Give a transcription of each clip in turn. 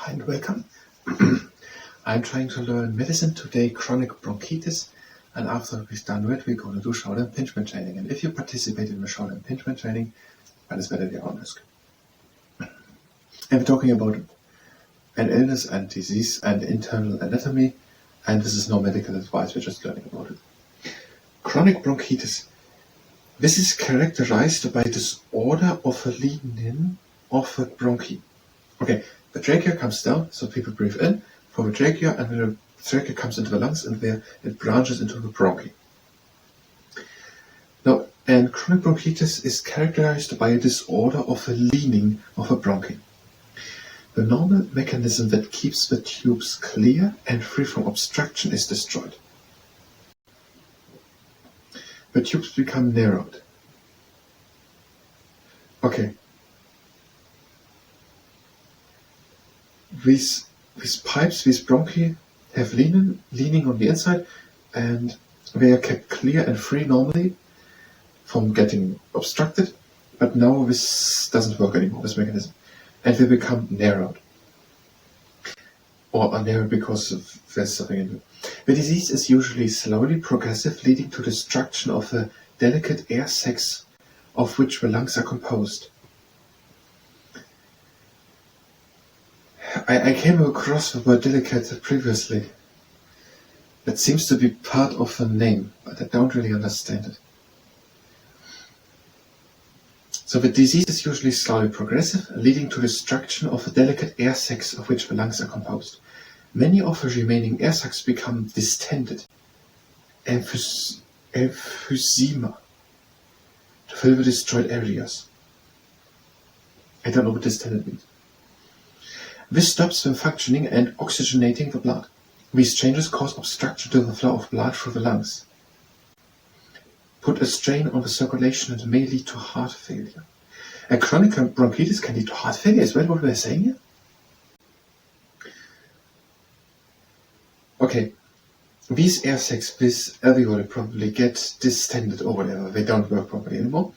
Hi and welcome. I'm trying to learn medicine today, chronic bronchitis, and after we've done it, we're going to do shoulder impingement training. And if you participate in the shoulder impingement training, that is better at your own risk. And we're talking about an illness and disease and internal anatomy, and this is no medical advice, we're just learning about it. Chronic bronchitis. This is characterized by disorder of a leaning of a bronchi. Okay, the trachea comes down, so people breathe in from the trachea, and then the trachea comes into the lungs, and there it branches into the bronchi. Now, and chronic bronchitis is characterized by a disorder of a leaning of a bronchi. The normal mechanism that keeps the tubes clear and free from obstruction is destroyed. The tubes become narrowed. Okay. These pipes, these bronchi, have leaning on the inside, and they are kept clear and free normally from getting obstructed, but now this doesn't work anymore, this mechanism, and they become narrowed. Or are narrowed because there's something in it. The disease is usually slowly progressive, leading to destruction of the delicate air sacs of which the lungs are composed. I came across the word delicate previously. That seems to be part of the name, but I don't really understand it. So the disease is usually slowly progressive, leading to destruction of the delicate air sacs of which the lungs are composed. Many of the remaining air sacs become distended, emphysema, to fill the destroyed areas. I don't know what distended means. This stops them functioning and oxygenating the blood. These changes cause obstruction to the flow of blood through the lungs, put a strain on the circulation, and may lead to heart failure. And chronic bronchitis can lead to heart failure as well, what we're saying here? Okay, these air sacs, these alveoli probably get distended or whatever, they don't work properly anymore,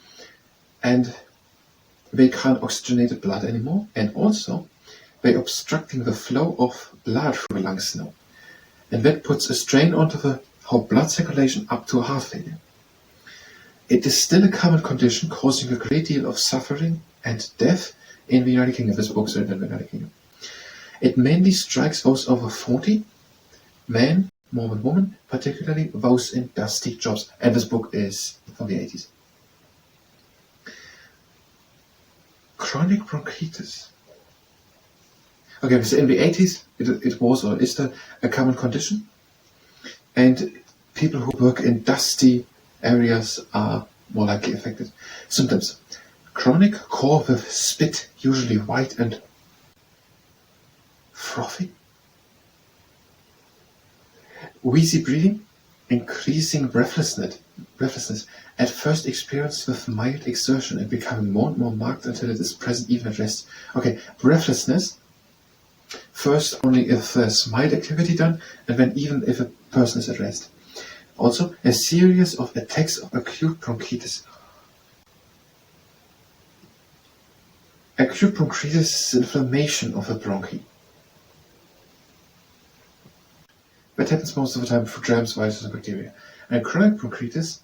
and they can't oxygenate the blood anymore, and also they're obstructing the flow of blood through the lungs now. And that puts a strain onto the whole blood circulation up to heart failure. It is still a common condition, causing a great deal of suffering and death in the United Kingdom. This book is written in the United Kingdom. It mainly strikes those over 40, men, more than women, particularly those in dusty jobs. And this book is from the 80s. Chronic bronchitis. Okay, so in the 80s, it was or is still a common condition, and people who work in dusty areas are more likely affected. Symptoms: chronic cough with spit, usually white and frothy, wheezy breathing, increasing breathlessness, at first experienced with mild exertion and becoming more and more marked until it is present even at rest. Okay, breathlessness. First, only if there's mild activity done, and then even if a person is at rest. Also, a series of attacks of acute bronchitis. Acute bronchitis is inflammation of the bronchi. That happens most of the time through germs, viruses, and bacteria. And chronic bronchitis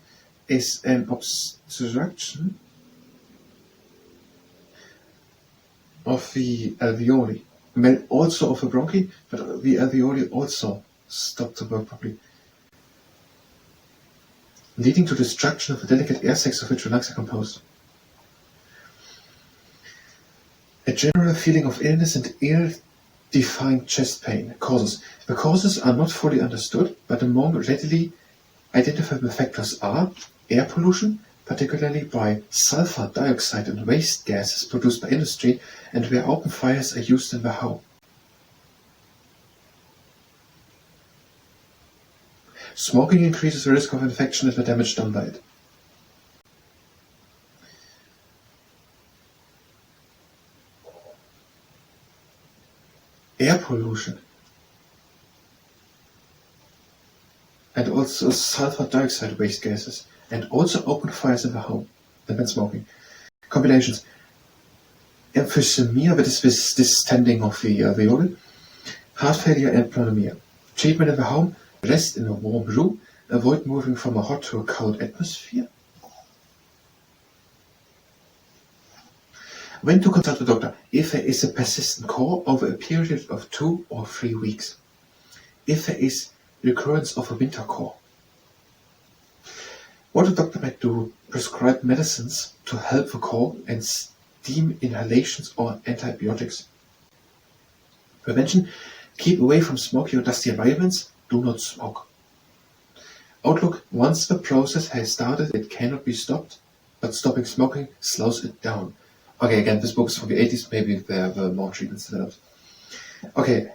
is an obstruction of the alveoli. Also of the bronchi, but the alveoli also stop to work properly, leading to destruction of the delicate air sacs of which the lungs are composed. A general feeling of illness and ill-defined chest pain. Causes. The causes are not fully understood, but among readily identifiable factors are air pollution, particularly by sulfur dioxide and waste gases produced by industry, and where open fires are used in the home. Smoking increases the risk of infection and the damage done by it. Air pollution, and also sulfur dioxide waste gases, and also open fires in the home, and then smoking. Combinations: Emphysema, that is this distending of the alveoli, heart failure and pneumonia. Treatment in the home, rest in a warm room, avoid moving from a hot to a cold atmosphere. When to consult a doctor? If there is a persistent cough over a period of 2 or 3 weeks. If there is recurrence of a winter cough. What the doctor might do, prescribe medicines to help the cough and steam inhalations or antibiotics. Prevention, keep away from smoky or dusty environments, do not smoke. Outlook, once the process has started, it cannot be stopped, but stopping smoking slows it down. Okay, again, this book is from the 80s, maybe there were more treatments developed. Okay,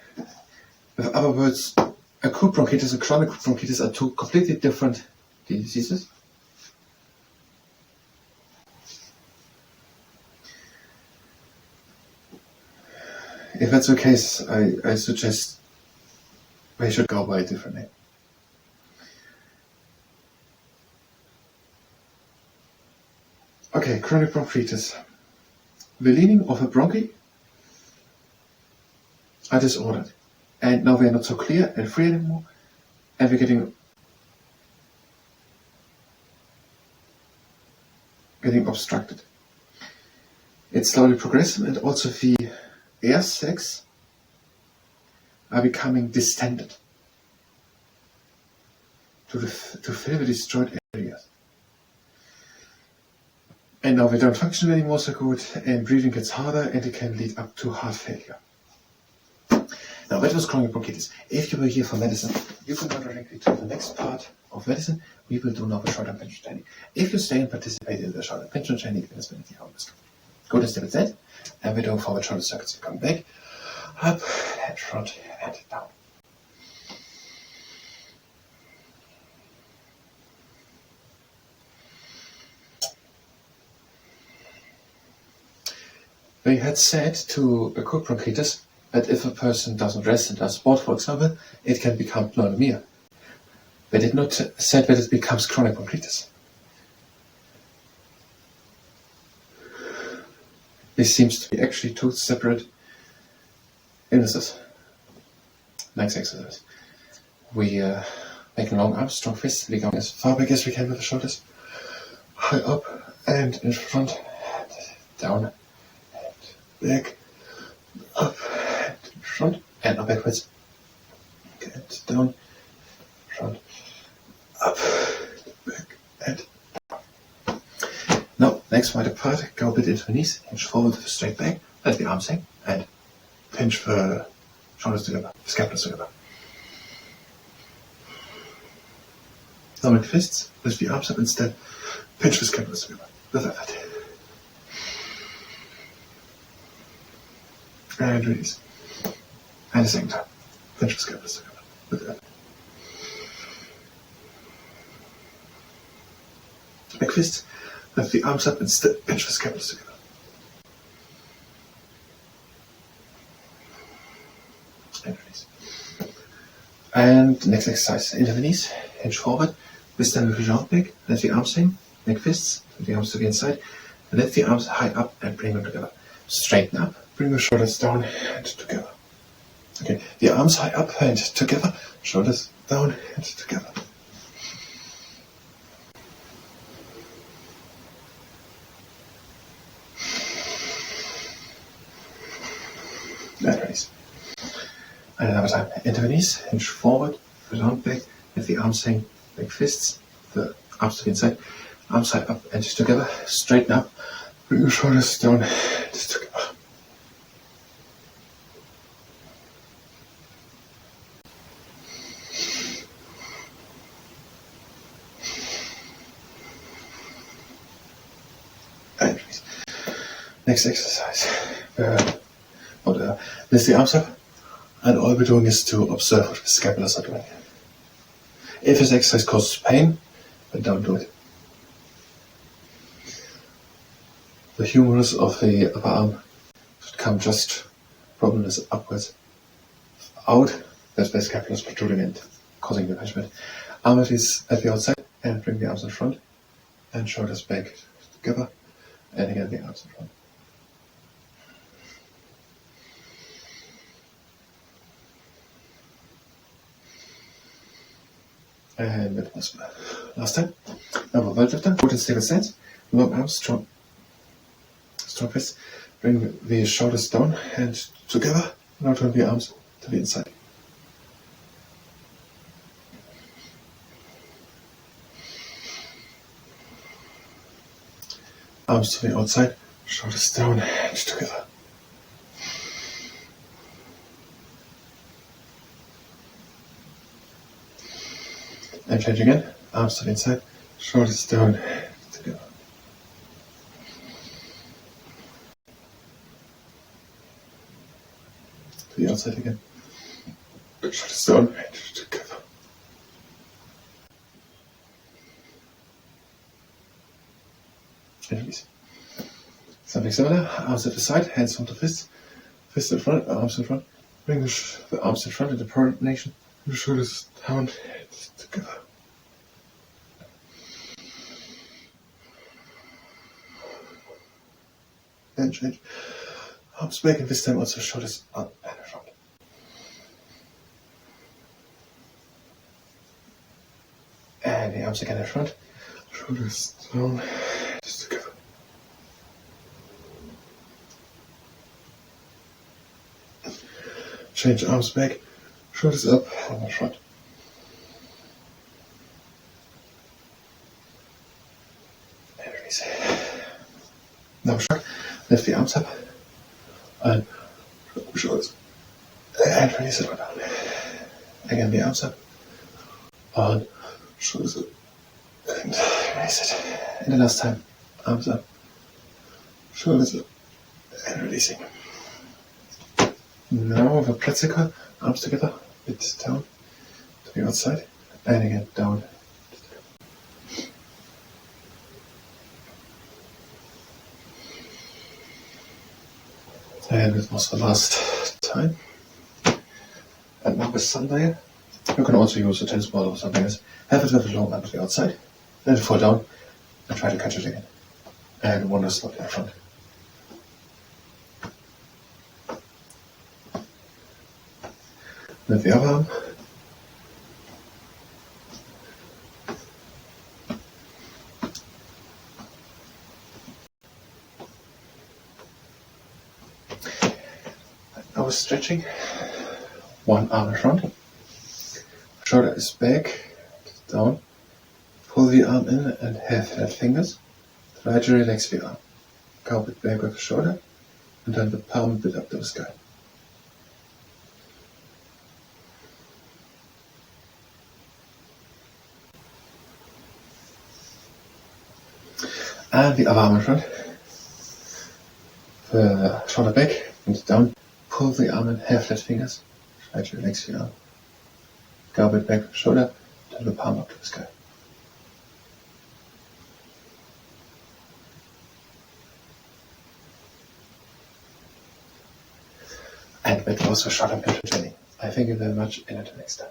with other words, acute bronchitis and chronic bronchitis are two completely different diseases. If that's the case, I suggest we should go by a different name. Okay, chronic bronchitis. The lining of a bronchi are disordered, and now they're not so clear and free anymore, and we're getting obstructed. It's slowly progressive, and also the air sacs are becoming distended to fill the destroyed areas. And now they don't function anymore so good, and breathing gets harder, and it can lead up to heart failure. Now, that was chronic bronchitis. If you were here for medicine, you can go directly to the next part of medicine. We will do now the short impingement training. If you stay and participate in the short impingement training, then it's going to be almost go to step Z, and we do forward shoulder circuits and come back, up, and front, and down. They had said to acute bronchitis that if a person doesn't rest and does sport, for example, it can become pneumonia. They did not say that it becomes chronic bronchitis. This seems to be actually two separate illnesses. Next exercise. We make long arms, strong fists. We go as far back as we can with the shoulders. High up and in front, and down. Back, up, and in front, and up backwards, and down, front, up, back, and down. Now, next wide apart, go a bit into the knees, hinge forward with a straight back, let the arms hang, and pinch the shoulders together, the scapulas together. Now make fists, lift the arms up instead, pinch the scapulas together, with effort. And release. And the same time. Pinch the scapulas together. With effort. Make fists. Lift the arms up and pinch the scapulas together. And release. And next exercise. Into the knees. Hinge forward. This time with the jump back. Let the arms hang. Make fists. Let the arms to the inside. And lift the arms high up and bring them together. Straighten up. Bring the shoulders down and together. Okay, the arms high up and together, shoulders down and together. And release. And another time, into the knees, hinge forward, round back, let the arms hang, make fists, the arms to the inside, arms high up and together, straighten up, bring the shoulders down and together. Next exercise. Lift the arms up, and all we're doing is to observe what the scapulas are doing. If this exercise causes pain, then don't do it. The humerus of the upper arm should come just from this upwards. Out, that's where the scapula is protruding and causing the impingement. Arm is at the outside, and bring the arms in front, and shoulders back together, and again the arms in front. And that was last time. Now we'll lift lifter, foot in stable stance, long arms, strong fist. Bring the shoulders down, hands together. Now turn the arms to the inside. Arms to the outside, shoulders down, hands together. And change again, arms to the inside, shoulders down, hands together. To the outside again, shoulders down, hands together. And release. Something similar, arms at the side, hands on the fists, fists in front, arms in front. Bring the arms in front in the pronation, the shoulders down, hands together. And change. Arms back, and this time also shoulders up and in front. And the arms again in front, shoulders down, hands together. Change arms back, shoulders up and in front. And release. Now shrug, lift the arms up and shoulders. And release it down. Again the arms up and shoulders up and release it. And the last time, arms up, shoulders up and releasing. Now the pretzel curl, arms together, bit down to the outside, and again down. And it was the last time. And now with sundial, you can also use a tennis ball or something else. Have it with a long arm to the outside, then fall down and try to catch it again. And wander slowly in front. With the other arm. Now we're stretching. One arm in front. Shoulder is back, down. Pull the arm in and have flat fingers. Try to relax the arm. Go a bit back with the shoulder and turn the palm a bit up to the sky. And the other arm in front. The shoulder back and down. Pull the arm in, have flat fingers. Try to relax the arm. Go a bit back with the shoulder, turn the palm up to the sky. And that was the short impingement training. I thank you very much and until next time.